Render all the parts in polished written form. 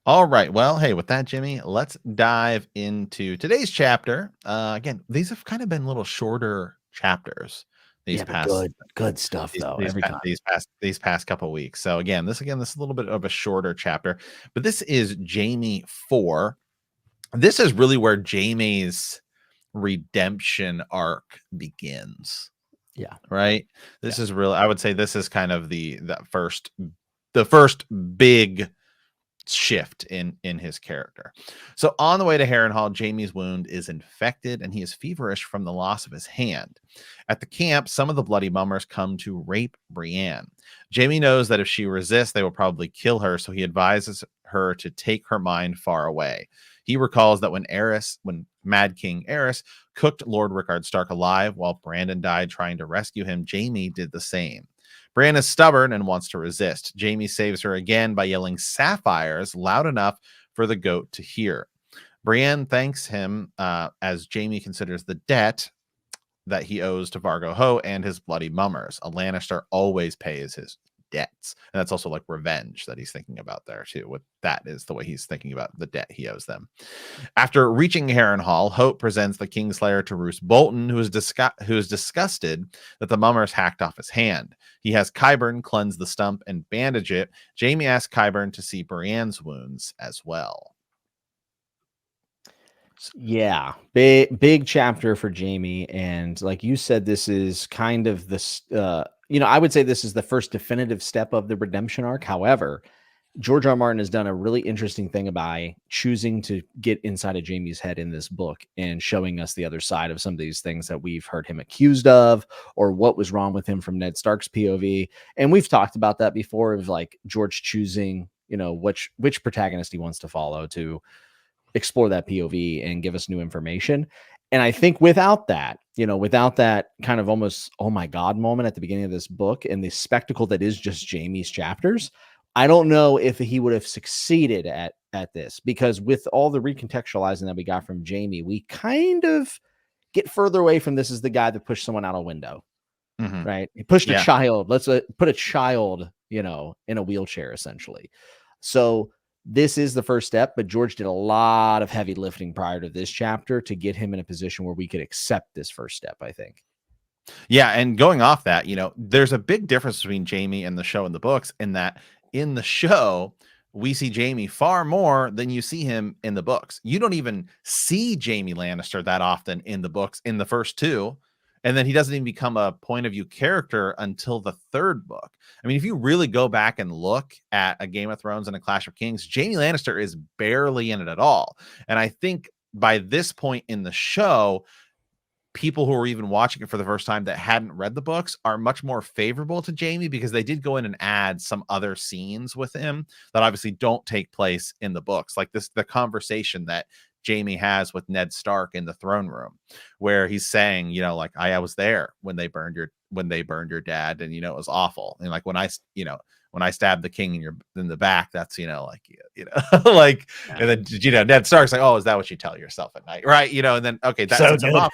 All right. Well, hey, with that, Jimmy, let's dive into today's chapter. Again, these have kind of been little shorter chapters these Yeah, but past good stuff these though these every past time. these past couple weeks. So this is a little bit of a shorter chapter, but this is Jamie 4. This is really where Jamie's redemption arc begins, Yeah, right? yeah, This is really, I would say this is kind of the first big shift in his character. So on the way to Harrenhal, Jamie's wound is infected and he is feverish from the loss of his hand. At the camp, some of the bloody mummers come to rape Brienne. Jamie knows that if she resists, they will probably kill her, so he advises her to take her mind far away. He recalls that when Mad King Aerys cooked Lord Rickard Stark alive while Brandon died trying to rescue him, Jamie did the same. Bran is stubborn and wants to resist. Jamie saves her again by yelling sapphires loud enough for the goat to hear. Brienne thanks him as Jamie considers the debt that he owes to Vargo Hoat and his bloody mummers. A Lannister always pays his debts. And that's also like revenge that he's thinking about there too. With that is the way he's thinking about the debt he owes them. After reaching Harrenhal, Hope presents the Kingslayer to Roose Bolton, who is disgusted that the mummers hacked off his hand. He has Qyburn cleanse the stump and bandage it. Jaime asks Qyburn to see Brienne's wounds as well. yeah. Big chapter for Jamie, and like you said, this is kind of this. I would say this is the first definitive step of the redemption arc. However, George R. R. Martin has done a really interesting thing by choosing to get inside of Jamie's head in this book and showing us the other side of some of these things that we've heard him accused of, or what was wrong with him from Ned Stark's POV. And we've talked about that before, of like George choosing, which protagonist he wants to follow to explore that POV and give us new information. And I think without that kind of almost, oh my God moment at the beginning of this book and the spectacle that is just Jamie's chapters, I don't know if he would have succeeded at this, because with all the recontextualizing that we got from Jamie, we kind of get further away from this as the guy that pushed someone out a window, Mm-hmm. right? He pushed a Yeah. child. Let's put a child, in a wheelchair, essentially. So this is the first step, but George did a lot of heavy lifting prior to this chapter to get him in a position where we could accept this first step, I think. Yeah. And going off that, there's a big difference between Jamie and the show and the books in that in the show, we see Jamie far more than you see him in the books. You don't even see Jamie Lannister that often in the books in the first two. And then he doesn't even become a point of view character until the third book. I mean, if you really go back and look at a Game of Thrones and a Clash of Kings, Jamie Lannister is barely in it at all. And I think by this point in the show, people who are even watching it for the first time that hadn't read the books are much more favorable to Jamie, because they did go in and add some other scenes with him that obviously don't take place in the books. Like the conversation that Jamie has with Ned Stark in the throne room, where he's saying, like, I was there when they burned your dad, and it was awful. And like when I stabbed the king in the back, that's like, and then Ned Stark's like, oh, is that what you tell yourself at night, right? And then okay, that So sets him good. off,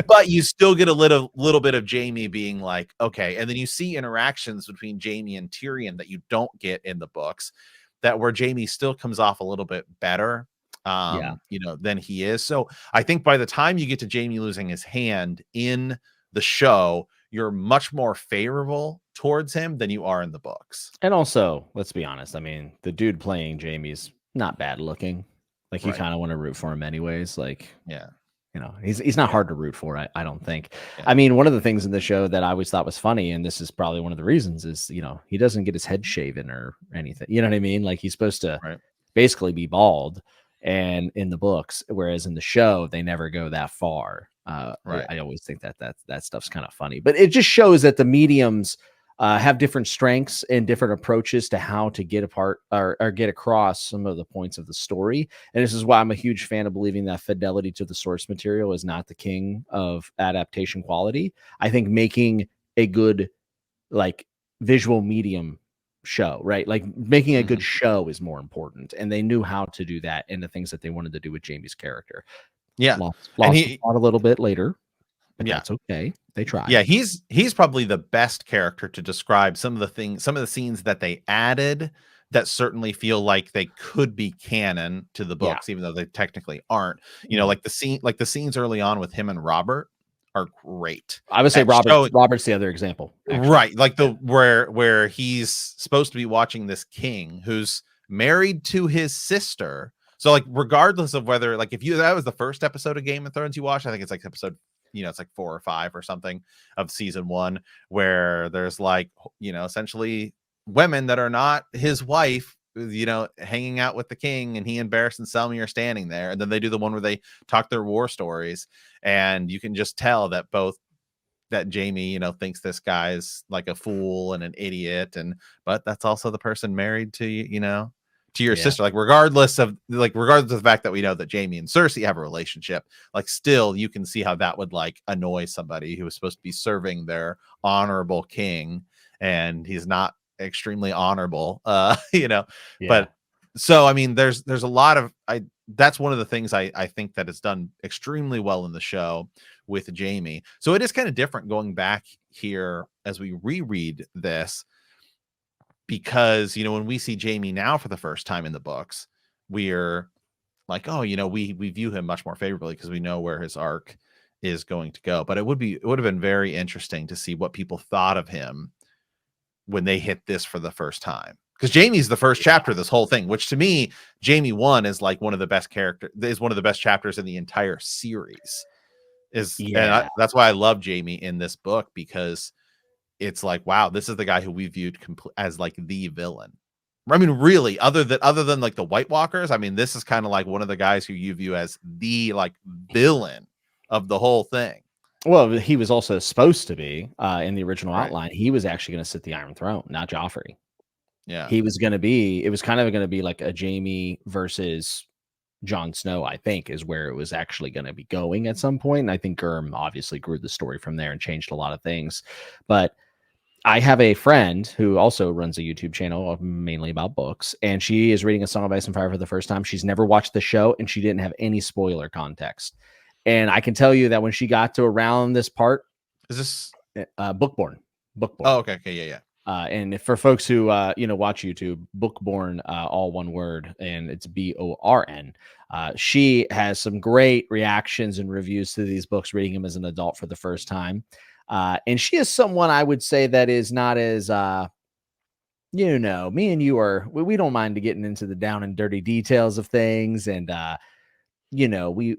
but you still get a little bit of Jamie being like, okay, and then you see interactions between Jamie and Tyrion that you don't get in the books, that where Jamie still comes off a little bit better Yeah. than he is. So I think by the time you get to Jamie losing his hand in the show, you're much more favorable towards him than you are in the books. And also, let's be honest. I mean, the dude playing Jamie's not bad looking. Like, you Right. kind of want to root for him anyways. Like, Yeah. he's not Yeah. hard to root for. I don't think. Yeah. I mean, one of the things in the show that I always thought was funny, and this is probably one of the reasons, is he doesn't get his head shaven or anything. You know what I mean? Like, he's supposed to Right. basically be bald, and in the books, whereas in the show they never go that far. Right. I always think that stuff's kind of funny, but it just shows that the mediums have different strengths and different approaches to how to get apart or get across some of the points of the story. And this is why I'm a huge fan of believing that fidelity to the source material is not the king of adaptation quality. I think making a good, like, visual medium show, right? Like, making a good show is more important. And they knew how to do that in the things that they wanted to do with Jamie's character. Yeah. Lost And the plot a little bit later, but yeah. that's okay. They tried. Yeah, he's probably the best character to describe some of the scenes that they added that certainly feel like they could be canon to the Yeah. books, even though they technically aren't. You know, Mhm. like the scenes early on with him and Robert are great I would say at showing. Robert's the other example, actually. Right, like Yeah. the where he's supposed to be watching this king who's married to his sister. So like regardless of whether like if you that was the first episode of Game of Thrones you watched, I think it's like episode, you know, it's like 4 or 5 or something of season 1, where there's like, you know, essentially women that are not his wife, you know, hanging out with the king, and he and Barris and Selmy are standing there, and then they do the one where they talk their war stories, and you can just tell that both that Jaime, you know, thinks this guy's like a fool and an idiot, and but that's also the person married to you, you know, to your Yeah. sister. Regardless of the fact that we know that Jaime and Cersei have a relationship, like still you can see how that would like annoy somebody who was supposed to be serving their honorable king, and he's not extremely honorable, you know. Yeah. But so I mean, there's a lot of that's one of the things I think that is done extremely well in the show with Jaime. So it is kind of different going back here as we reread this, because you know when we see Jaime now for the first time in the books, we're like, oh, you know, we view him much more favorably because we know where his arc is going to go. But it would have been very interesting to see what people thought of him when they hit this for the first time. Because Jaime's the first chapter of this whole thing, which to me, Jaime 1 is like one of the best chapters in the entire series. Yeah. That's why I love Jaime in this book, because it's like, wow, this is the guy who we viewed as like the villain. I mean, really, other than like the White Walkers, I mean, this is kind of like one of the guys who you view as the like villain of the whole thing. Well, he was also supposed to be in the original Right. outline. He was actually going to sit the Iron Throne, not Joffrey. Yeah. He was going to be. It was kind of going to be like a Jaime versus Jon Snow, I think, is where it was actually going to be going at some point. And I think Gurm obviously grew the story from there and changed a lot of things. But I have a friend who also runs a YouTube channel mainly about books, and she is reading A Song of Ice and Fire for the first time. She's never watched the show, and she didn't have any spoiler context. And I can tell you that when she got to around this part, Is this Bookborn. Oh, okay, yeah. And for folks who watch YouTube, Bookborn, all one word, and it's Born. She has some great reactions and reviews to these books, reading them as an adult for the first time. And she is someone I would say that is not as me and you we don't mind getting into the down and dirty details of things, and we're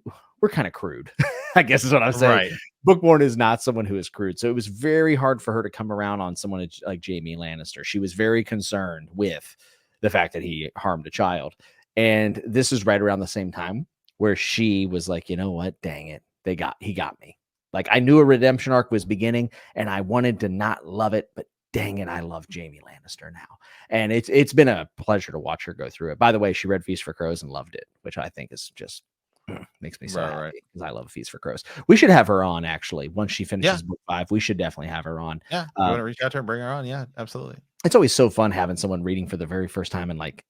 kind of crude. I guess is what I'm saying. Right. Bookborn is not someone who is crude. So it was very hard for her to come around on someone like Jaime Lannister. She was very concerned with the fact that he harmed a child. And this is right around the same time where she was like, you know what? Dang it. He got me. Like, I knew a redemption arc was beginning and I wanted to not love it, but dang it, I love Jaime Lannister now. And it's been a pleasure to watch her go through it. By the way, she read Feast for Crows and loved it, which I think is just makes me so happy because I love Feast for Crows. We should have her on, actually, once she finishes book 5. We should definitely have her on. Yeah, you want to reach out to her and bring her on? Yeah, absolutely. It's always so fun having someone reading for the very first time and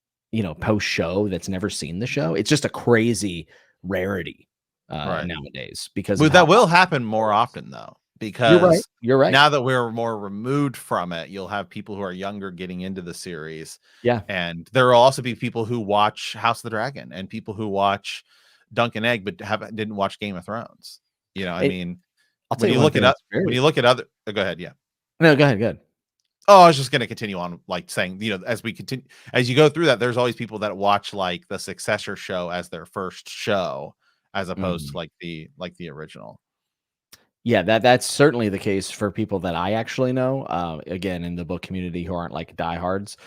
post show that's never seen the show. It's just a crazy rarity nowadays, because that will happen more often though, because you're right. Now that we're more removed from it, you'll have people who are younger getting into the series. Yeah, and there will also be people who watch House of the Dragon and people who watch Dunk and Egg but didn't watch Game of Thrones. You know, I mean, when you look at other, go ahead. Yeah. No, go ahead. Oh, I was just going to continue on, like saying, you know, as you go through that, there's always people that watch like the successor show as their first show, as opposed to like the original. Yeah, that's certainly the case for people that I actually know. Again, in the book community who aren't like diehards,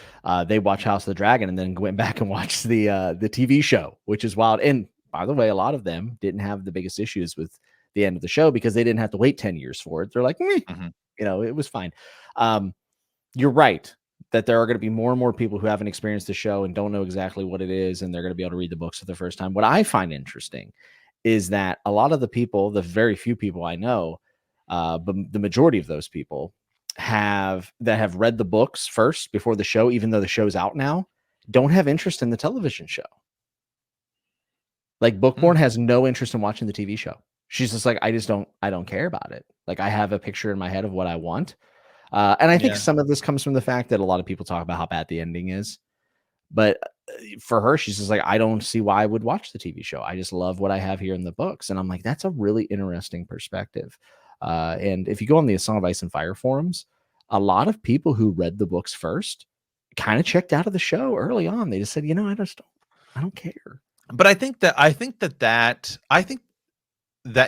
they watch House of the Dragon and then went back and watched the TV show, which is wild. And by the way, a lot of them didn't have the biggest issues with the end of the show because they didn't have to wait 10 years for it. They're like, it was fine. You're right that there are going to be more and more people who haven't experienced the show and don't know exactly what it is, and they're going to be able to read the books for the first time. What I find interesting is that a lot of the people, the very few people I know, but the majority of those people have read the books first before the show, even though the show's out now, don't have interest in the television show. Like, Bookborn has no interest in watching the TV show. She's just like, I don't care about it. Like, I have a picture in my head of what I want. And I think some of this comes from the fact that a lot of people talk about how bad the ending is. But for her, she's just like, I don't see why I would watch the TV show. I just love what I have here in the books. And I'm like, that's a really interesting perspective. And if you go on the Song of Ice and Fire forums, a lot of people who read the books first kind of checked out of the show early on. They just said, I don't care. But I think that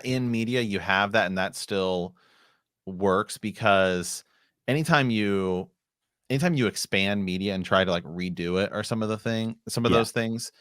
in media you have that, and that still works, because anytime you expand media and try to like redo it or some of Yeah. those things,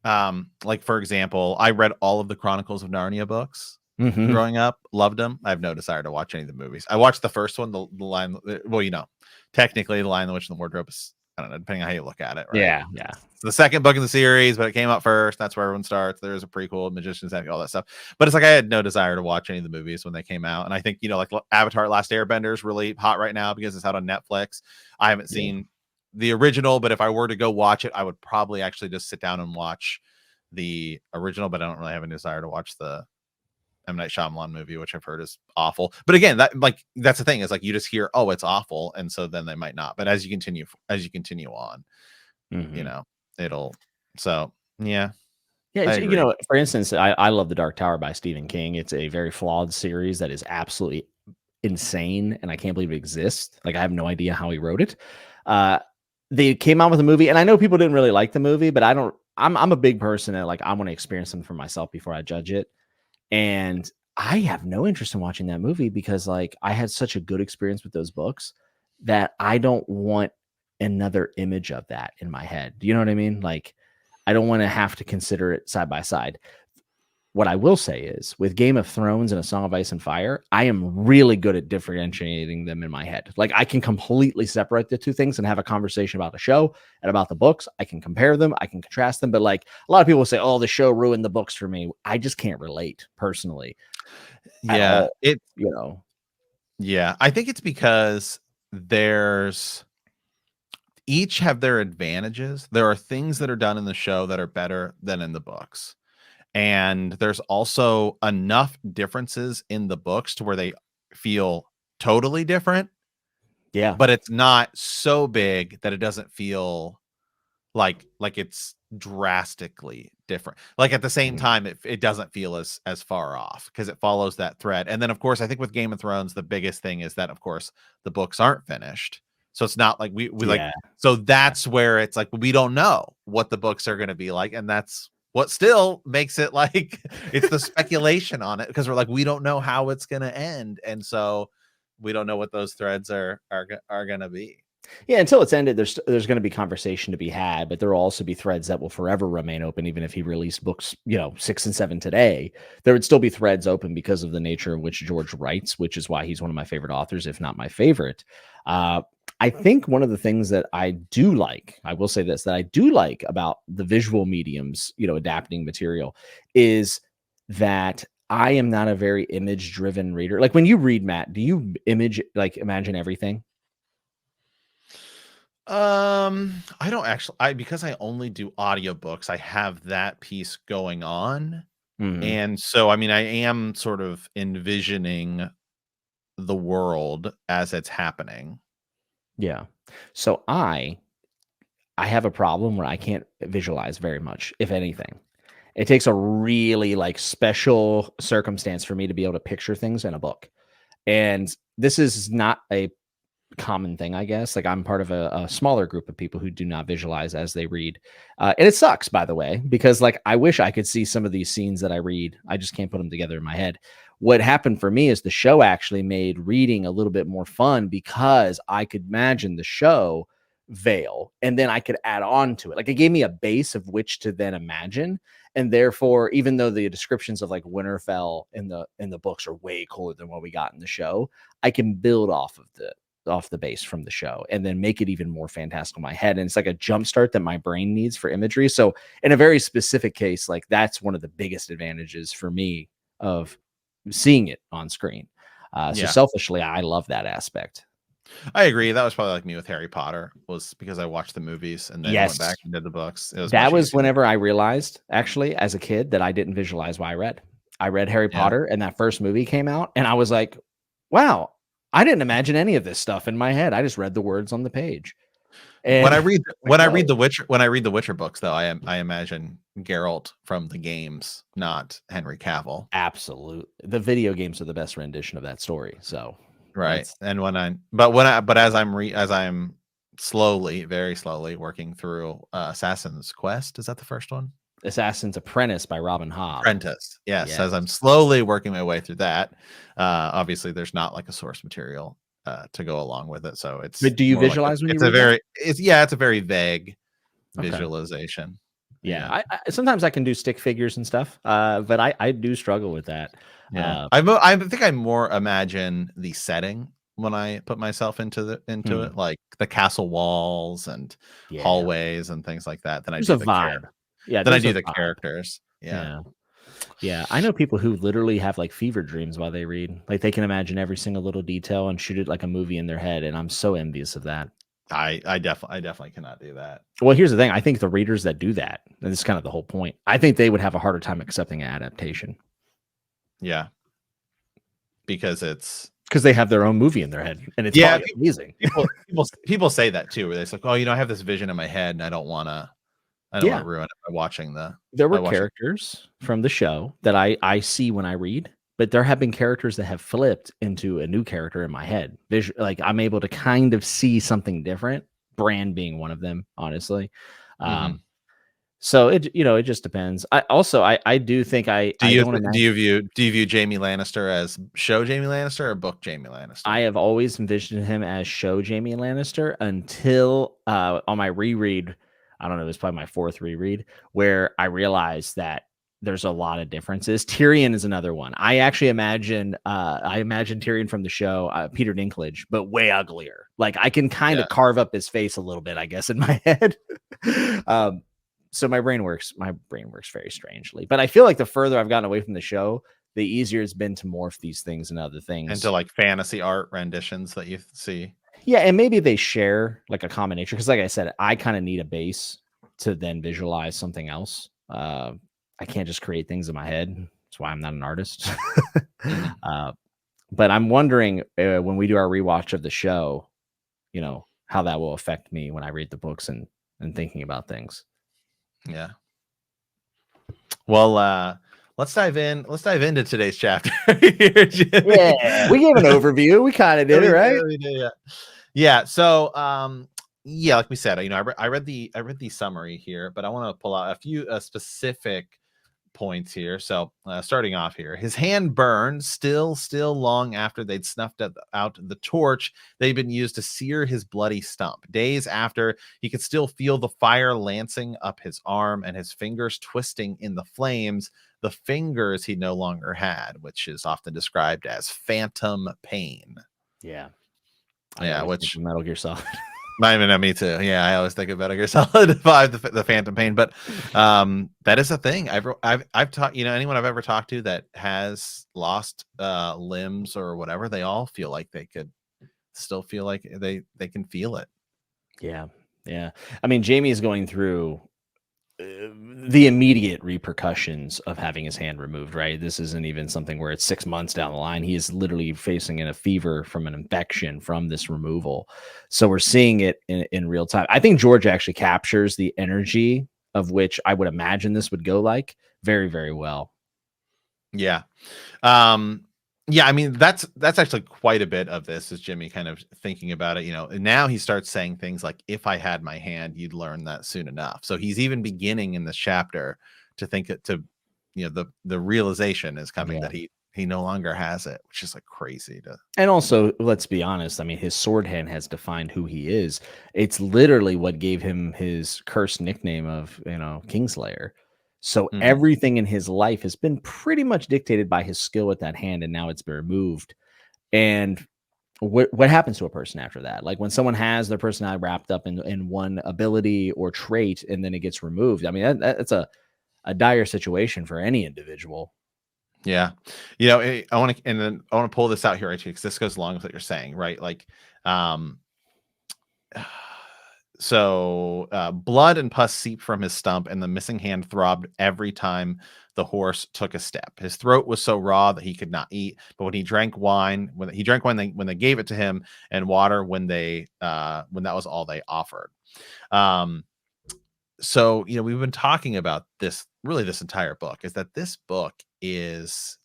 like for example, I read all of the Chronicles of Narnia books Hmm. growing up, loved them. I have no desire to watch any of the movies. I watched the first one, the Lion, well, technically the Lion, the Witch, and the Wardrobe is, I don't know, depending on how you look at it, right? Yeah. Yeah. It's the second book in the series, but it came out first. That's where everyone starts. There's a prequel, Magician's Nephew, all that stuff. But it's like I had no desire to watch any of the movies when they came out. And I think, like Avatar Last Airbender is really hot right now because it's out on Netflix. I haven't Yeah. seen the original, but if I were to go watch it, I would probably actually just sit down and watch the original, but I don't really have a desire to watch the M. Night Shyamalan movie, which I've heard is awful. But again, that's the thing, is like you just hear, oh, it's awful, and so then they might not. But as you continue on, Hmm. it'll. So yeah, Yeah, I agree. for instance, I love The Dark Tower by Stephen King. It's a very flawed series that is absolutely insane, and I can't believe it exists. Like, I have no idea how he wrote it. Uh, they came out with a movie, and I know people didn't really like the movie, but I'm a big person that like I want to experience them for myself before I judge it. And I have no interest in watching that movie because like I had such a good experience with those books that I don't want another image of that in my head. Do you know what I mean? Like I don't want to have to consider it side by side. What I will say is with Game of Thrones and A Song of Ice and Fire, I am really good at differentiating them in my head. Like I can completely separate the two things and have a conversation about the show and about the books. I can compare them, I can contrast them. But like a lot of people say, oh, the show ruined the books for me. I just can't relate personally at Yeah, all, it. you know? Yeah, I think it's because there's each have their advantages. There are things that are done in the show that are better than in the books. And there's also enough differences in the books to where they feel totally different, Yeah. but it's not so big that it doesn't feel like it's drastically different. Like at the same Mhm. time, it doesn't feel as far off because it follows that thread. And then of course, I think with Game of Thrones, the biggest thing is that of course the books aren't finished. So it's not like we like, Yeah. so that's where it's like we don't know what the books are going to be like. And that's what still makes it like it's the speculation on it, because we're like, we don't know how it's going to end. And so we don't know what those threads are going to be. Yeah, until it's ended, there's going to be conversation to be had, but there will also be threads that will forever remain open. Even if he released books, 6 and 7 today, there would still be threads open because of the nature in which George writes, which is why he's one of my favorite authors, if not my favorite. Uh, I think one of the things that I do like, I will say this, that I do like about the visual mediums, adapting material, is that I am not a very image driven reader. Like when you read, Matt, do you imagine everything? I don't actually, because I only do audiobooks, I have that piece going on. Mhm. And so I mean, I am sort of envisioning the world as it's happening. Yeah. So I have a problem where I can't visualize very much, if anything. It takes a really like special circumstance for me to be able to picture things in a book. And this is not a common thing, I guess. Like I'm part of a smaller group of people who do not visualize as they read. And it sucks, by the way, because like I wish I could see some of these scenes that I read. I just can't put them together in my head. What happened for me is the show actually made reading a little bit more fun because I could imagine the show veil and then I could add on to it. Like it gave me a base of which to then imagine. And therefore, even though the descriptions of like Winterfell in the books are way cooler than what we got in the show, I can build off the base from the show and then make it even more fantastical in my head. And it's like a jump start that my brain needs for imagery. So in a very specific case, like that's one of the biggest advantages for me of seeing it on screen. So Yeah, selfishly, I love that aspect. I agree. That was probably like me with Harry Potter, was because I watched the movies and then went back Yes. and did the books. It was That much was easier. whenever I realized actually as a kid that I didn't visualize why I read. I read Harry Yeah. Potter and that first movie came out and I was like, wow, I didn't imagine any of this stuff in my head. I just read the words on the page. And when I read the Witcher books, though, I imagine Geralt from the games, not Henry Cavill. absolutely, the video games are the best rendition of that story. So Right. that's And but as I'm very slowly working through Assassin's Quest, is that the first one? Assassin's Apprentice by Robin Hobb. Apprentice. Yes, Yes. as I'm slowly working my way through that. Obviously there's not like a source material to go along with it, so it's But do you more like visualize when you it's a read that? very it's a very vague Okay. visualization. Yeah, Yeah. I sometimes I can do stick figures and stuff, but I do struggle with that. Yeah. I think I more imagine the setting when I put myself into Hmm, it, like the castle walls and yeah, hallways and things like that, there's a vibe. Yeah, than I there's do a the vibe. characters. Yeah. Yeah, yeah. I know people who literally have like fever dreams while they read. Like they can imagine every single little detail and shoot it like a movie in their head, and I'm so envious of that. I definitely cannot do that. Well, here's the thing. I think the readers that do that, and this is kind of the whole point, I think they would have a harder time accepting an adaptation Yeah. Because it's because they have their own movie in their head, and it's yeah, probably amazing. people say that too, where it's like, oh, I have this vision in my head and I don't wanna Yeah, ruin it by watching there were by watching. characters from the show that I see when I read, but there have been characters that have flipped into a new character in my head. Like I'm able to kind of see something different. Brand being one of them, honestly. Mhm. Um, so it just depends. I do think Do I you don't imagine. do you view Jamie Lannister as show Jamie Lannister or book Jamie I Lannister? have always envisioned him as show Jamie Lannister until on my reread, I don't know, it was probably my fourth reread, where I realized that there's a lot of differences. Tyrion is another one. I imagine Tyrion from the show, Peter Dinklage, but way uglier. Like I can kind Yeah. of carve up his face a little bit, I guess, in my head. um, so my brain works very strangely. But I feel like the further I've gotten away from the show, the easier it's been to morph these things and other things. Into like fantasy art renditions that you see. Yeah, and maybe they share like a common nature because, like I said, I kind of need a base to then visualize something else. I can't just create things in my head. That's why I'm not an artist. Mhm. uh, but I'm wondering when we do our rewatch of the show, how that will affect me when I read the books and thinking about things. Yeah. Well, let's dive in. Let's dive into today's chapter here, Jimmy. Yeah, we gave an overview. We kind of Yeah, did it, right? we did, yeah. Yeah. So, yeah, like we said, I read the summary here, but I want to pull out a few specific points here. So, starting off here, his hand burned still long after they'd snuffed out the torch they'd been used to sear his bloody stump. Days after, he could still feel the fire lancing up his arm and his fingers twisting in the flames, the fingers he no longer had, which is often described as phantom pain. Yeah, I Yeah, always think which of Metal Gear Solid. I mean, me too. Yeah, I always think of Better Gear Solid 5, the Phantom Pain, but that is a thing. I've talked, anyone I've ever talked to that has lost limbs or whatever, they all feel like they could still feel like they can feel it. Yeah, yeah. I mean, Jamie is going through the immediate repercussions of having his hand removed, right? This isn't even something where it's 6 months down the line. He is literally facing a fever from an infection from this removal. So we're seeing it in real time. I think George actually captures the energy of which I would imagine this would go like very, very well. Yeah. Um yeah, I mean that's actually quite a bit of this is Jimmy kind of thinking about it, and now he starts saying things like if I had my hand, you'd learn that soon enough. So he's even beginning in this chapter to think it to the realization is coming Yeah. that he no longer has it, which is like crazy to And also, let's be honest. I mean, his sword hand has defined who he is. It's literally what gave him his cursed nickname of, Kingslayer. So Mhm. everything in his life has been pretty much dictated by his skill with that hand, and now it's been removed. And what happens to a person after that? Like when someone has their personality wrapped up in one ability or trait, and then it gets removed. I mean, that's a dire situation for any individual. Yeah. I want to and then I want to pull this out here right because this goes along with what you're saying, right? Like um blood and pus seeped from his stump, and the missing hand throbbed every time the horse took a step. His throat was so raw that he could not eat, but when he drank wine, when they gave it to him, and water when that was all they offered. So we've been talking about this entire book, is that this book is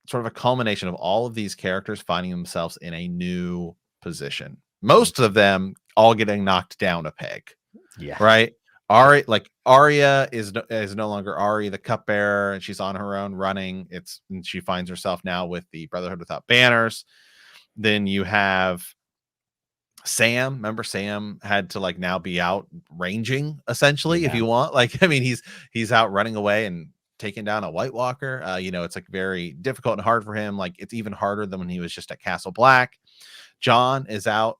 sort of a culmination of all of these characters finding themselves in a new position. Most of them all getting knocked down a peg. Yeah. Right. Arya is no longer Ari, the cupbearer, and she's on her own running. And she finds herself now with the Brotherhood Without Banners. Then you have Sam. Remember, Sam had to now be out ranging, essentially, if you want. He's out running away and taking down a White Walker. It's very difficult and hard for him. It's even harder than when he was just at Castle Black. Jon is out,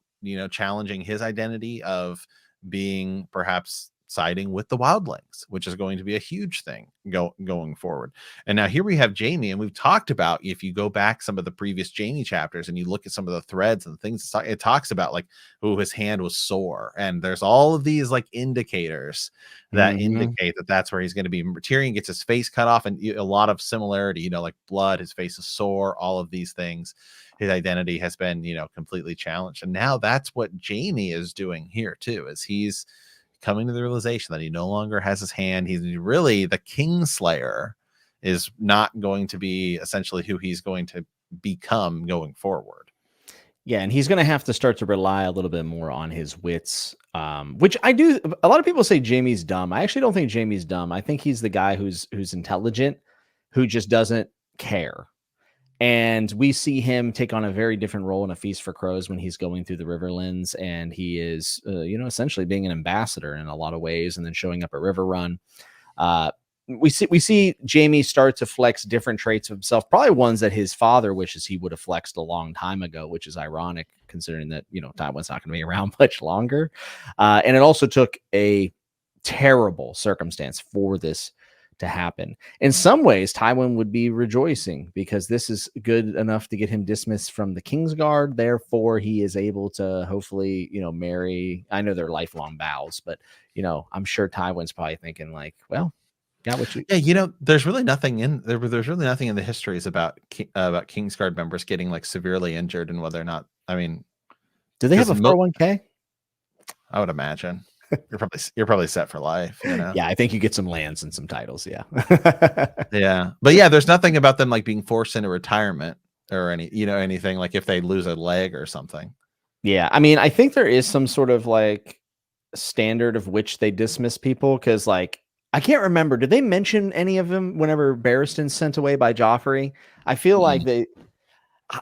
challenging his identity of being perhaps siding with the wildlings, which is going to be a huge thing going forward. And now here we have Jaime, and we've talked about, if you go back some of the previous Jaime chapters and you look at some of the threads and the things, it talks about his hand was sore, and there's all of these indicators that indicate that that's where he's going to be. Tyrion gets his face cut off, and a lot of similarity, blood, his face is sore, all of these things. His identity has been, completely challenged. And now that's what Jaime is doing here too, is he's coming to the realization that he no longer has his hand. He's really the Kingslayer is not going to be essentially who he's going to become going forward. Yeah, and he's going to have to start to rely a little bit more on his wits, which I do. A lot of people say Jaime's dumb. I actually don't think Jaime's dumb. I think he's the guy who's intelligent, who just doesn't care. And we see him take on a very different role in A Feast for Crows when he's going through the Riverlands, and he is, essentially being an ambassador in a lot of ways, and then showing up at River Run. We see Jaime start to flex different traits of himself, probably ones that his father wishes he would have flexed a long time ago, which is ironic considering that, Tywin's not going to be around much longer. And it also took a terrible circumstance for this to happen. In some ways, Tywin would be rejoicing because this is good enough to get him dismissed from the Kingsguard. Therefore, he is able to hopefully, marry. I know they're lifelong vows, but I'm sure Tywin's probably thinking well, got what you. Yeah, there's really nothing in there. There's really nothing in the histories about Kingsguard members getting severely injured, and whether or not. Do they have a 401k? I would imagine. You're probably set for life, Yeah, I think you get some lands and some titles. Yeah. Yeah. But yeah, there's nothing about them being forced into retirement or anything if they lose a leg or something. Yeah. I think there is some sort of standard of which they dismiss people, because I can't remember. Did they mention any of them whenever Barristan's sent away by Joffrey? I feel like they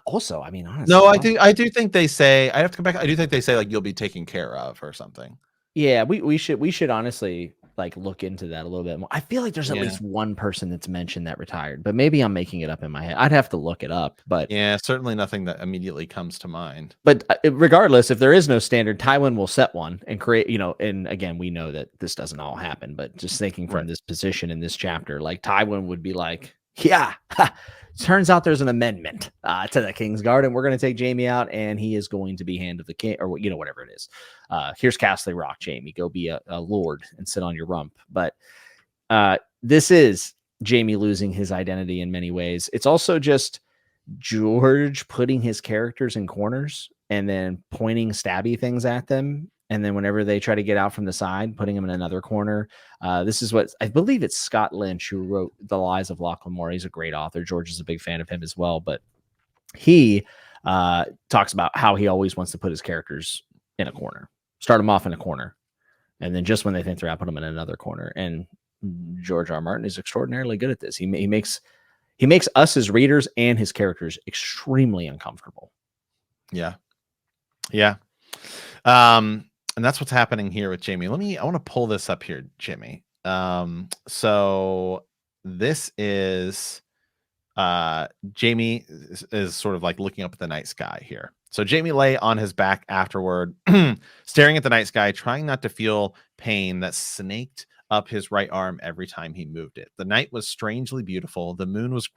also, honestly. No, I do think they say, I have to come back. I do think they say you'll be taken care of or something. Yeah, we should honestly look into that a little bit more. I feel like there's at least one person that's mentioned that retired, but maybe I'm making it up in my head. I'd have to look it up, but yeah, certainly nothing that immediately comes to mind. But regardless, if there is no standard, Tywin will set one and create, and again, we know that this doesn't all happen, but just thinking from this position in this chapter, Tywin would be turns out there's an amendment to the Kingsguard, and we're going to take Jaime out, and he is going to be hand of the king, or whatever it is. Here's Castle Rock, Jaime. Go be a lord and sit on your rump. But this is Jaime losing his identity in many ways. It's also just George putting his characters in corners and then pointing stabby things at them. And then whenever they try to get out from the side, putting them in another corner. This is what I believe it's Scott Lynch who wrote The Lies of Lachlan Moore. He's a great author. George is a big fan of him as well. But he talks about how he always wants to put his characters in a corner, start them off in a corner. And then just when they think they're out, put them in another corner. And George R. Martin is extraordinarily good at this. He makes us as readers and his characters extremely uncomfortable. Yeah. Yeah. And that's what's happening here with Jaime. I want to pull this up here, Jimmy. So this is Jaime is sort of looking up at the night sky here. So Jaime lay on his back afterward, staring at the night sky, trying not to feel pain that snaked up his right arm every time he moved it. The night was strangely beautiful. The moon was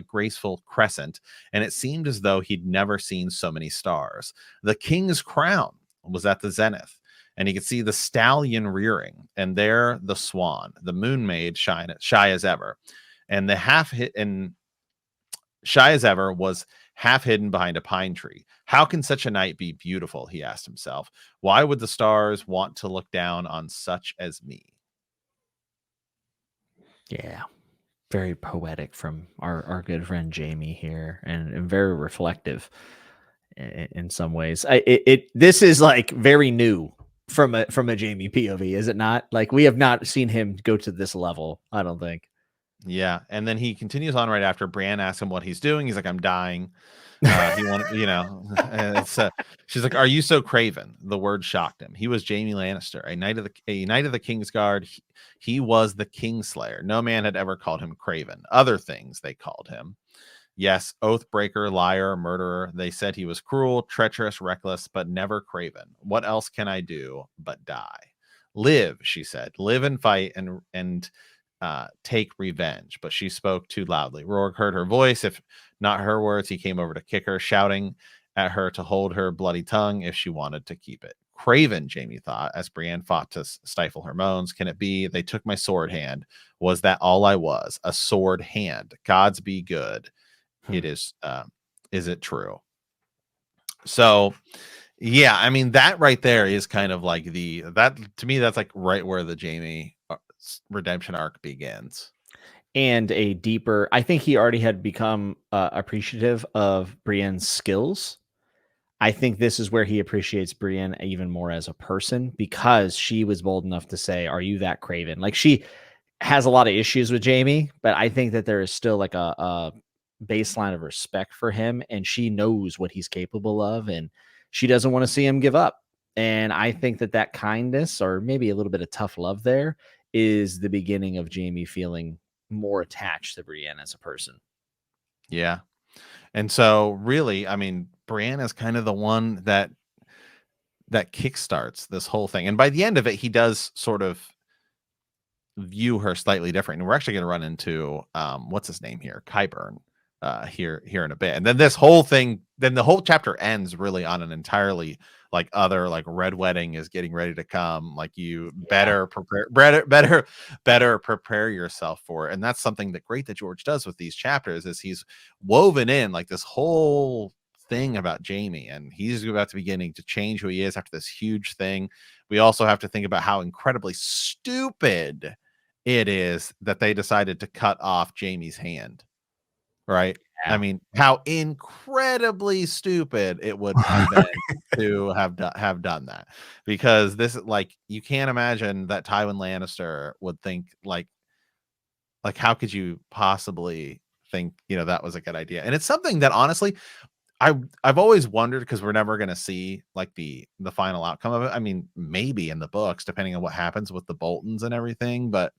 graceful crescent, and it seemed as though he'd never seen so many stars. The king's crown was at the zenith, and he could see the stallion rearing, and there the swan, the moon maid, shy as ever, and the half hit and shy as ever was half hidden behind a pine tree. How can such a night be beautiful? He asked himself. Why would the stars want to look down on such as me? Yeah. Very poetic from our good friend Jamie here, and very reflective in some ways. This is like very new from a Jamie POV, is it not? Like we have not seen him go to this level, I don't think. Yeah, and then he continues on right after. Brienne asks him what he's doing. He's like, "I'm dying." He wanted, and she's like, "Are you so craven?" The word shocked him. He was Jaime Lannister, a knight of the King's Guard. He was the Kingslayer. No man had ever called him craven. Other things they called him. Yes, oath breaker, liar, murderer. They said he was cruel, treacherous, reckless, but never craven. What else can I do but die? Live, she said. Live and fight and take revenge. But she spoke too loudly. Rourke heard her voice. If not her words, he came over to kick her, shouting at her to hold her bloody tongue if she wanted to keep it. Craven, Jamie thought, as Brienne fought to stifle her moans. Can it be they took my sword hand? Was that all I was? A sword hand. Gods be good. It is it true? So yeah, I mean, that right there is kind of like that to me, that's like right where the Jamie redemption arc begins. And a deeper, I think he already had become appreciative of Brienne's skills. I think this is where he appreciates Brienne even more as a person, because she was bold enough to say, "Are you that craven?" Like she has a lot of issues with Jamie, but I think that there is still like a baseline of respect for him, and she knows what he's capable of, and she doesn't want to see him give up. And I think that that kindness, or maybe a little bit of tough love, there is the beginning of Jamie feeling more attached to Brienne as a person. Yeah. And so really, I mean, Brienne is kind of the one that kickstarts this whole thing. And by the end of it, he does sort of view her slightly different. And we're actually going to run into what's his name here, Qyburn, here in a bit. And then this whole thing, then the whole chapter ends really on an entirely like other, like red wedding is getting ready to come. Like you better prepare, better prepare yourself for it. And that's something that great that George does with these chapters is he's woven in like this whole thing about Jamie, and he's about to beginning to change who he is after this huge thing. We also have to think about how incredibly stupid it is that they decided to cut off Jamie's hand, right? I Yeah. mean, how incredibly stupid it would have been to have done that, because this like you can't imagine that Tywin Lannister would think like how could you possibly think that was a good idea? And it's something that honestly I've always wondered, because we're never going to see like the final outcome of it. I mean, maybe in the books, depending on what happens with the Boltons and everything. But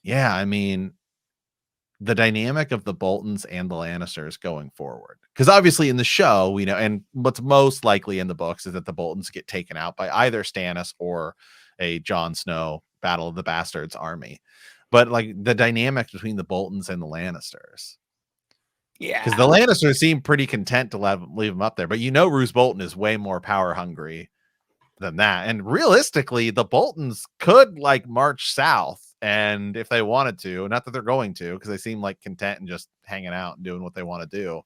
yeah, I mean, the dynamic of the Boltons and the Lannisters going forward, because obviously in the show we know, and what's most likely in the books is that the Boltons get taken out by either Stannis or a Jon Snow Battle of the Bastards army. But like the dynamic between the Boltons and the Lannisters, because the Yeah. Lannisters seem pretty content to leave him up there. But Roose Bolton is way more power hungry than that. And realistically, the Boltons could like march south, and if they wanted to, not that they're going to, because they seem like content and just hanging out and doing what they want to do.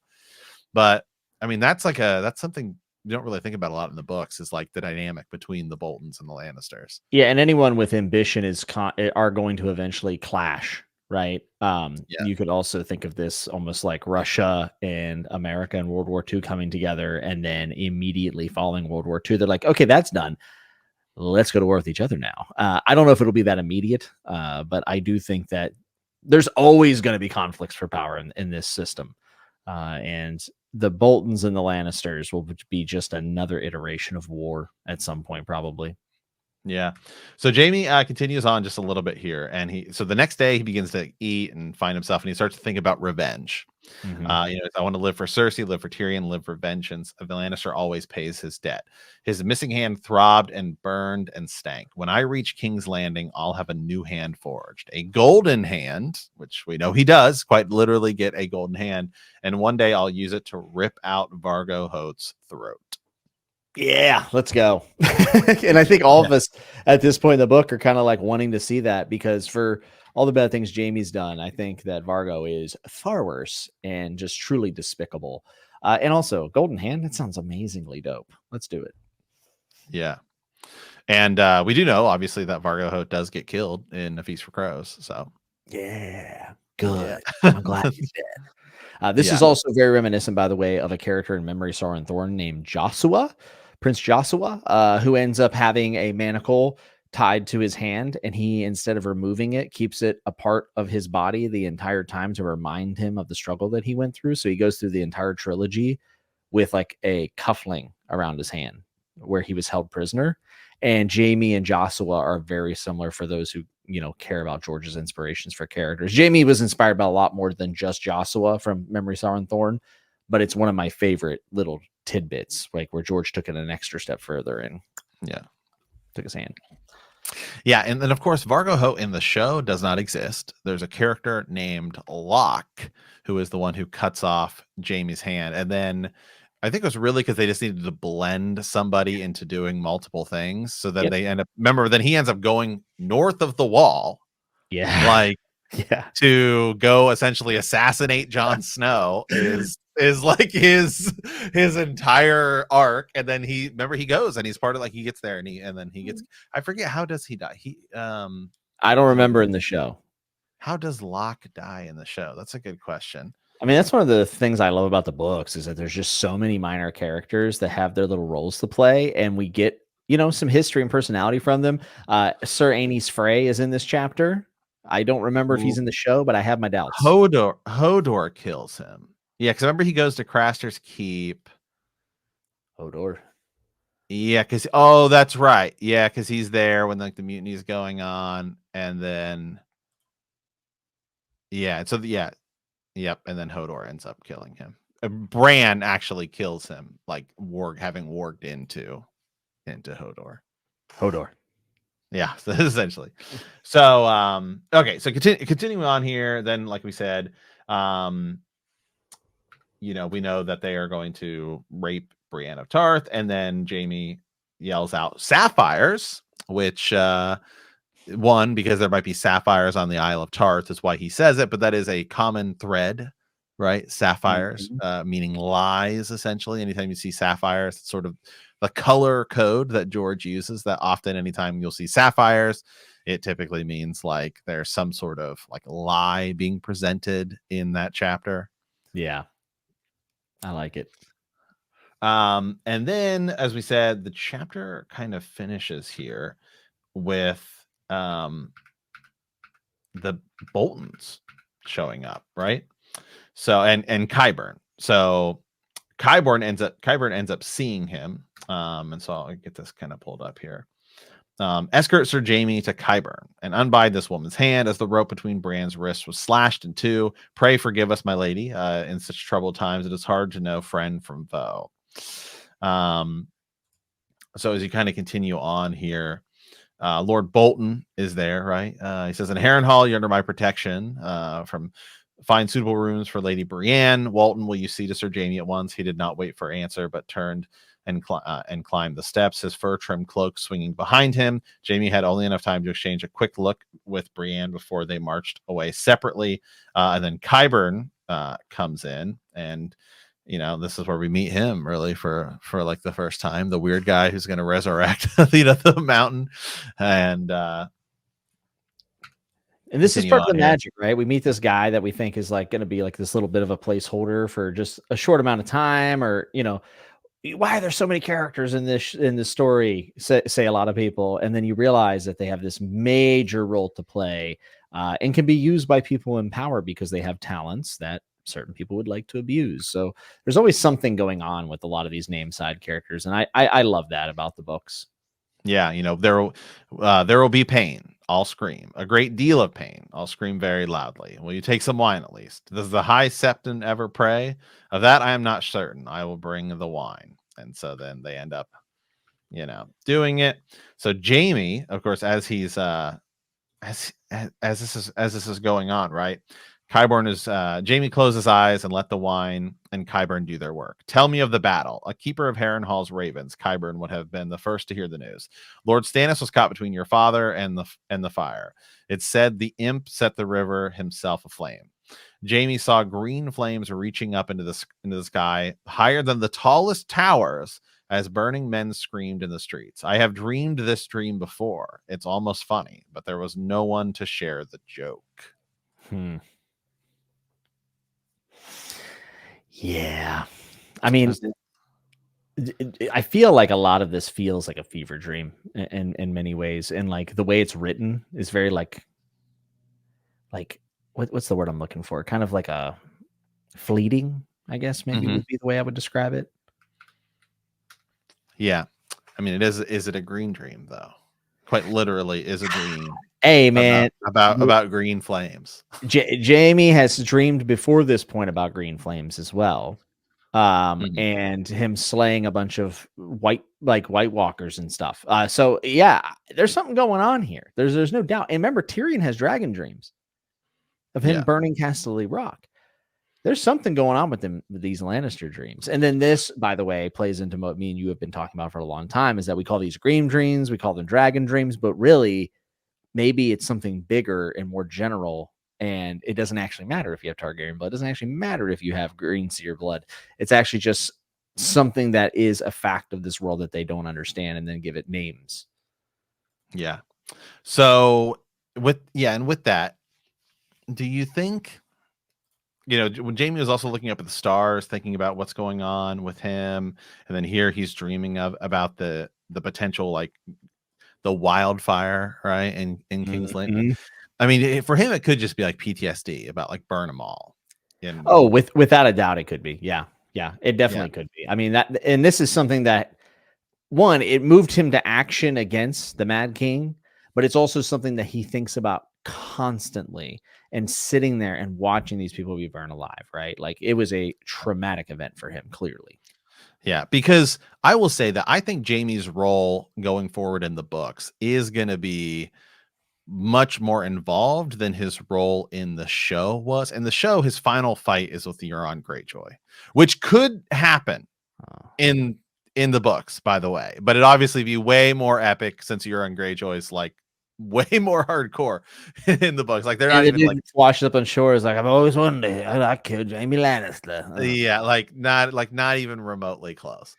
But I mean, that's something you don't really think about a lot in the books, is like the dynamic between the Boltons and the Lannisters. Yeah, and anyone with ambition are going to eventually clash, right? Yeah. You could also think of this almost like Russia and America in World War II coming together, and then immediately following World War II, they're like, okay, that's done. Let's go to war with each other now. I don't know if it'll be that immediate, but I do think that there's always going to be conflicts for power in this system. And the Boltons and the Lannisters will be just another iteration of war at some point, probably. Yeah. So Jamie continues on just a little bit here, and so the next day he begins to eat and find himself, and he starts to think about revenge. Mhm. I want to live for Cersei, live for Tyrion, live for vengeance. A Lannister always pays his debt. His missing hand throbbed and burned and stank. When I reach King's Landing, I'll have a new hand forged, a golden hand, which we know he does quite literally get a golden hand, and one day I'll use it to rip out Vargo Hoat's throat. Yeah, let's go. And I think all of us at this point in the book are kind of like wanting to see that, because for all the bad things Jamie's done, I think that Vargo is far worse and just truly despicable. And also, Golden Hand, that sounds amazingly dope. Let's do it. Yeah. And we do know, obviously, that Vargo Hoat does get killed in A Feast for Crows. So, Yeah, yeah. good. I'm glad he's dead. This Yeah. is also very reminiscent, by the way, of a character in Memory, Sorrow, and Thorn named Joshua, Prince Joshua, who ends up having a manacle tied to his hand, and he, instead of removing it, keeps it a part of his body the entire time to remind him of the struggle that he went through. So he goes through the entire trilogy with like a cuffling around his hand where he was held prisoner. And Jaime and Joshua are very similar for those who, care about George's inspirations for characters. Jaime was inspired by a lot more than just Joshua from Memory, Sorrow, and Thorn, but it's one of my favorite little tidbits, like where George took it an extra step further and took his hand. Yeah, and then of course Vargo Hoat in the show does not exist. There's a character named Locke who is the one who cuts off Jaime's hand, and then I think it was really because they just needed to blend somebody into doing multiple things. So then they end up, remember, then he ends up going north of the wall, like to go essentially assassinate Jon Snow is like his entire arc. And then he goes and he's part of, like, he gets there and then he gets, I forget, how does he die? I don't remember in the show. How does Locke die in the show? That's a good question. I mean, that's one of the things I love about the books, is that there's just so many minor characters that have their little roles to play, and we get, some history and personality from them. Sir Aenys Frey is in this chapter. I don't remember if he's in the show, but I have my doubts. Hodor kills him. Yeah, because remember he goes to Craster's Keep. Hodor. Yeah, because that's right. Yeah, because he's there when like the mutiny is going on, and then yep, and then Hodor ends up killing him. Bran actually kills him, like having warged into Hodor. Yeah, so essentially. So okay, so continuing on here, then like we said, we know that they are going to rape Brienne of Tarth, and then Jaime yells out sapphires, which one, because there might be sapphires on the Isle of Tarth is why he says it, but that is a common thread, right? Sapphires, meaning lies, essentially. Anytime you see sapphires, it's sort of the color code that George uses, that often anytime you'll see sapphires, it typically means like there's some sort of like lie being presented in that chapter. Yeah. I like it. And then, as we said, the chapter kind of finishes here with the Boltons showing up, right? So and Qyburn. So Qyburn ends up seeing him. And so I'll get this kind of pulled up here. Escort Sir Jaime to Qyburn and unbind this woman's hand, as the rope between Bran's wrists was slashed in two. Pray forgive us, my lady. In such troubled times, it is hard to know friend from foe. So as you kind of continue on here, Lord Bolton is there, right? He says, in Harrenhal, you're under my protection. From find suitable rooms for Lady Brienne. Walton, will you see to Sir Jaime at once? He did not wait for answer, but turned and climbed the steps, his fur-trimmed cloak swinging behind him. Jaime had only enough time to exchange a quick look with Brienne before they marched away separately. And then Qyburn comes in, and this is where we meet him really for like the first time, the weird guy who's going to resurrect the mountain. And this is part of the magic, right? We meet this guy that we think is like going to be like this little bit of a placeholder for just a short amount of time, or why are there so many characters in this story, say a lot of people, and then you realize that they have this major role to play, and can be used by people in power because they have talents that certain people would like to abuse. So there's always something going on with a lot of these name side characters, and I love that about the books. Yeah, there will be pain. I'll scream. A great deal of pain. I'll scream very loudly. Will you take some wine at least? Does the High Septon ever pray? Of that I am not certain. I will bring the wine. And so then they end up, doing it. So Jaime, of course, as he's as as this is going on, right? Qyburn is Jaime closed his eyes and let the wine and Qyburn do their work. Tell me of the battle. A keeper of Harrenhal's ravens, Qyburn would have been the first to hear the news. Lord Stannis was caught between your father and the fire. It said the imp set the river himself aflame. Jaime saw green flames reaching up into the sky, higher than the tallest towers, as burning men screamed in the streets. I have dreamed this dream before. It's almost funny, but there was no one to share the joke. Yeah. I mean, I feel like a lot of this feels like a fever dream in many ways, and like the way it's written is very like what's the word I'm looking for? Kind of like a fleeting, I guess maybe would be the way I would describe it. Yeah, I mean, is it a green dream though? Quite literally, is a dream. Hey man, about green flames. Jaime has dreamed before this point about green flames as well. And him slaying a bunch of White Walkers and stuff. So yeah, there's something going on here. There's no doubt. And remember, Tyrion has dragon dreams of him burning Casterly Rock. There's something going on with them, with these Lannister dreams. And then this, by the way, plays into what me and you have been talking about for a long time, is that we call these green dreams, we call them dragon dreams, but really maybe it's something bigger and more general. And it doesn't actually matter if you have Targaryen blood. It doesn't actually matter if you have green seer blood. It's actually just something that is a fact of this world that they don't understand and then give it names. Yeah. So with that, do you think, when Jaime was also looking up at the stars, thinking about what's going on with him, and then here he's dreaming about the potential, like the wildfire, right? In King's Landing. I mean, for him, it could just be like PTSD about like burn them all. Without a doubt, it could be. Yeah, it definitely could be. I mean, and this is something that, one, it moved him to action against the Mad King, but it's also something that he thinks about constantly and sitting there and watching these people be burned alive, right? Like, it was a traumatic event for him, clearly. Yeah, because I will say that I think Jaime's role going forward in the books is going to be much more involved than his role in the show was. In the show, his final fight is with Euron Greyjoy, which could happen in the books, by the way, but it obviously be way more epic since Euron Greyjoy is like way more hardcore in the books. Like they're not even like washed up on shores. Like, I've always wondered, I killed Jaime Lannister. Yeah, not even remotely close.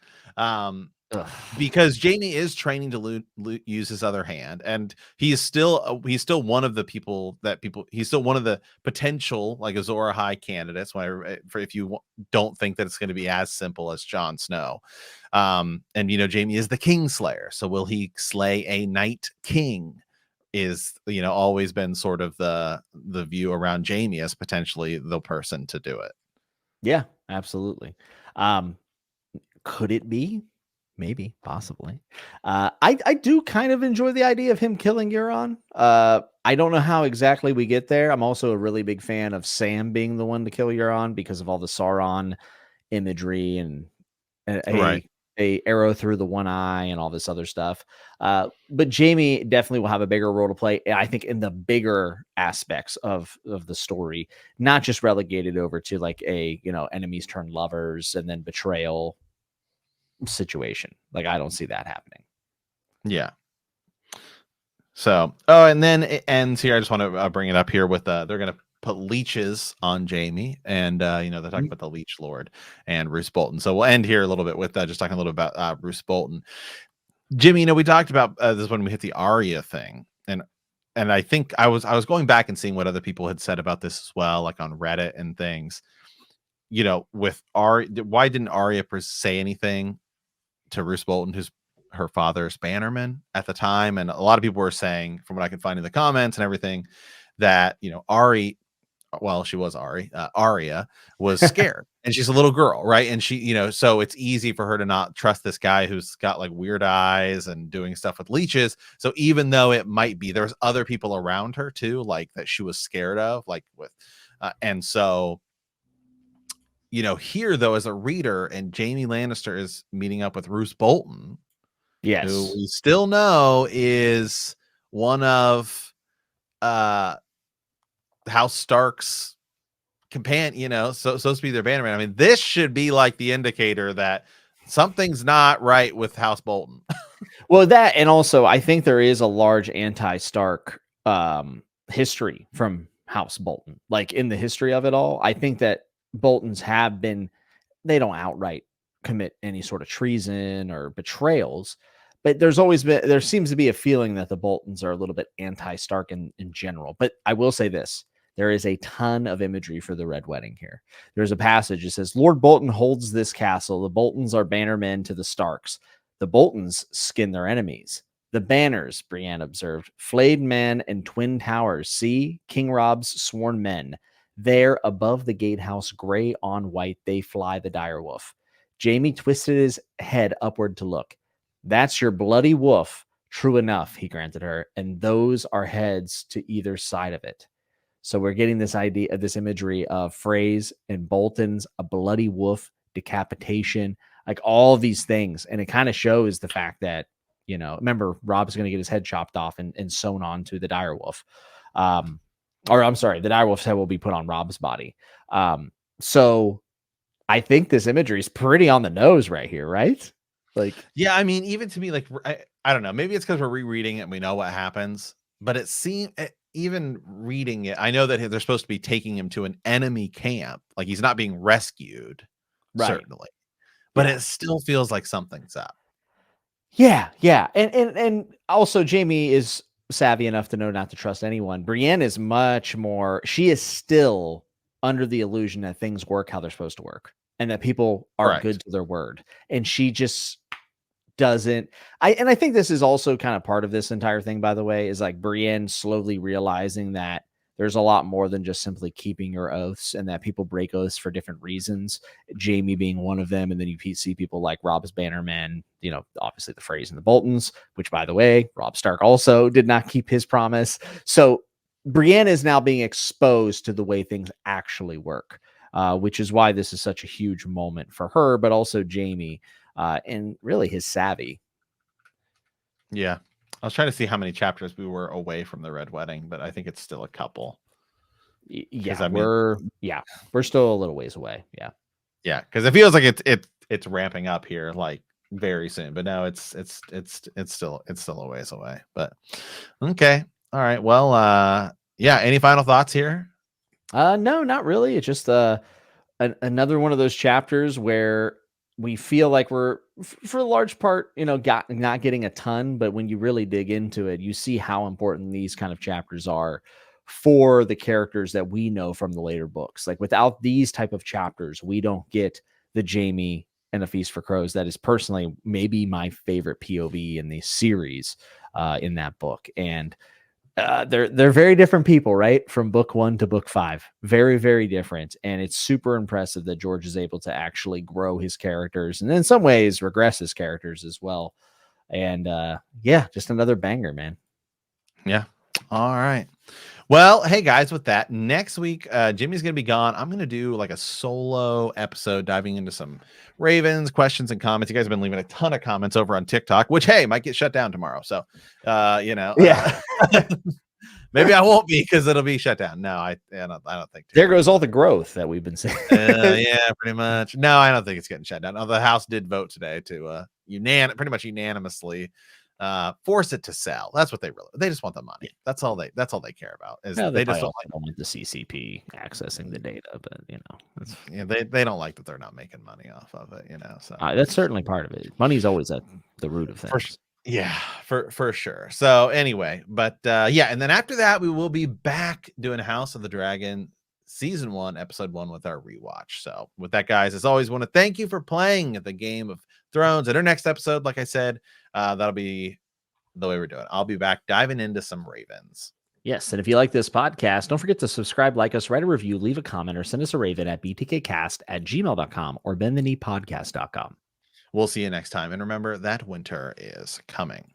Because Jaime is training to use his other hand, and he's still one of the people he's still one of the potential like Azor Ahai candidates. For if you don't think that it's going to be as simple as Jon Snow, and Jaime is the Kingslayer. So will he slay a Night King? Is always been sort of the view around Jaime as potentially the person to do it. Yeah, absolutely. Could it be? Maybe, possibly. I do kind of enjoy the idea of him killing Euron. I don't know how exactly we get there. I'm also a really big fan of Sam being the one to kill Euron because of all the Sauron imagery and a arrow through the one eye and all this other stuff. But Jaime definitely will have a bigger role to play, I think, in the bigger aspects of the story, not just relegated over to like a enemies turn lovers and then betrayal situation. Like, I don't see that happening. Yeah. So, and then it ends here. I just want to bring it up here with they're going to put leeches on Jaime, and they're talking about the Leech Lord and Roose Bolton. So we'll end here a little bit with just talking a little bit about Roose Bolton. Jimmy, we talked about this when we hit the Arya thing, and I think I was going back and seeing what other people had said about this as well, like on Reddit and things. With Arya, why didn't Arya say anything to Roose Bolton, who's her father's bannerman at the time? And a lot of people were saying, from what I could find in the comments and everything, that Arya was scared, and she's a little girl, right? And she, so it's easy for her to not trust this guy who's got like weird eyes and doing stuff with leeches. So even though it might be, there's other people around her too, like that she was scared of, like with, and so. Here though, as a reader, and Jaime Lannister is meeting up with Roose Bolton, yes, who we still know is one of House Stark's companion, so supposed to be their bannerman. I mean, this should be like the indicator that something's not right with House Bolton. Well, that, and also I think there is a large anti-Stark history from House Bolton. Like in the history of it all, I think that Boltons have been, they don't outright commit any sort of treason or betrayals, but there seems to be a feeling that the Boltons are a little bit anti-Stark in general. But I will say this, there is a ton of imagery for the Red Wedding here. There's a passage that says, Lord Bolton holds this castle. The Boltons are bannermen to the Starks. The Boltons skin their enemies. The banners, Brienne observed, flayed men and twin towers. See, King Rob's sworn men. There, above the gatehouse, gray on white, they fly the direwolf. Jaime twisted his head upward to look. That's your bloody wolf. True enough, he granted her, and those are heads to either side of it. So we're getting this idea of this imagery of Freys and Boltons, a bloody wolf, decapitation, like all these things. And it kind of shows the fact that, remember, Rob's going to get his head chopped off and sewn onto the direwolf. Or I'm sorry, the direwolf's head will be put on Rob's body. So I think this imagery is pretty on the nose right here, right? Like, yeah, I mean, even to me, like, I don't know, maybe it's because we're rereading it and we know what happens, but it seemed, even reading it, I know that they're supposed to be taking him to an enemy camp. Like he's not being rescued, right. Certainly, but it still feels like something's up. Yeah. And also Jaime is savvy enough to know not to trust anyone. Brienne is much more, she is still under the illusion that things work how they're supposed to work and that people are good to their word. And she just doesn't. I think this is also kind of part of this entire thing, by the way, is like Brienne slowly realizing that there's a lot more than just simply keeping your oaths and that people break oaths for different reasons. Jaime being one of them. And then you see people like Rob's bannermen, obviously the Freys and the Boltons, which, by the way, Robb Stark also did not keep his promise. So Brienne is now being exposed to the way things actually work, which is why this is such a huge moment for her, but also Jaime, and really his savvy. Yeah. I was trying to see how many chapters we were away from the Red Wedding, but I think it's still a couple. Yeah, we're still a little ways away. Yeah, because it feels like it's ramping up here like very soon, but no, it's still a ways away. But okay, all right. Well, yeah. Any final thoughts here? No, not really. It's just another one of those chapters where we feel like we're, for a large part, not getting a ton, but when you really dig into it, you see how important these kind of chapters are for the characters that we know from the later books. Like without these type of chapters, we don't get the Jaime and A Feast for Crows. That is personally maybe my favorite POV in the series, in that book. And they're very different people, right? From book 1 to book 5, very, very different. And it's super impressive that George is able to actually grow his characters and in some ways regress his characters as well. And just another banger, man. Yeah. All right. Well, hey guys, with that, next week, Jimmy's going to be gone. I'm going to do like a solo episode diving into some Ravens questions and comments. You guys have been leaving a ton of comments over on TikTok, which, hey, might get shut down tomorrow. So, maybe I won't be because it'll be shut down. No, I don't think. There goes all the growth that we've been saying. Yeah, pretty much. No, I don't think it's getting shut down. The House did vote today to pretty much unanimously force it to sell. That's what they just want the money. That's all they care about is they just don't like the CCP accessing the data, but they don't like that they're not making money off of it, so that's certainly part of it. Money's always at the root of things. For sure. So anyway, but and then after that we will be back doing House of the Dragon season 1 episode 1 with our rewatch. So with that, guys, as always, want to thank you for playing the Game of Thrones. At our next episode, like I said, that'll be the way we're doing. I'll be back diving into some Ravens. Yes, and if you like this podcast, don't forget to subscribe, like us, write a review, leave a comment, or send us a raven at btkcast@gmail.com or bendthekneepodcast.com. We'll see you next time, and remember that winter is coming.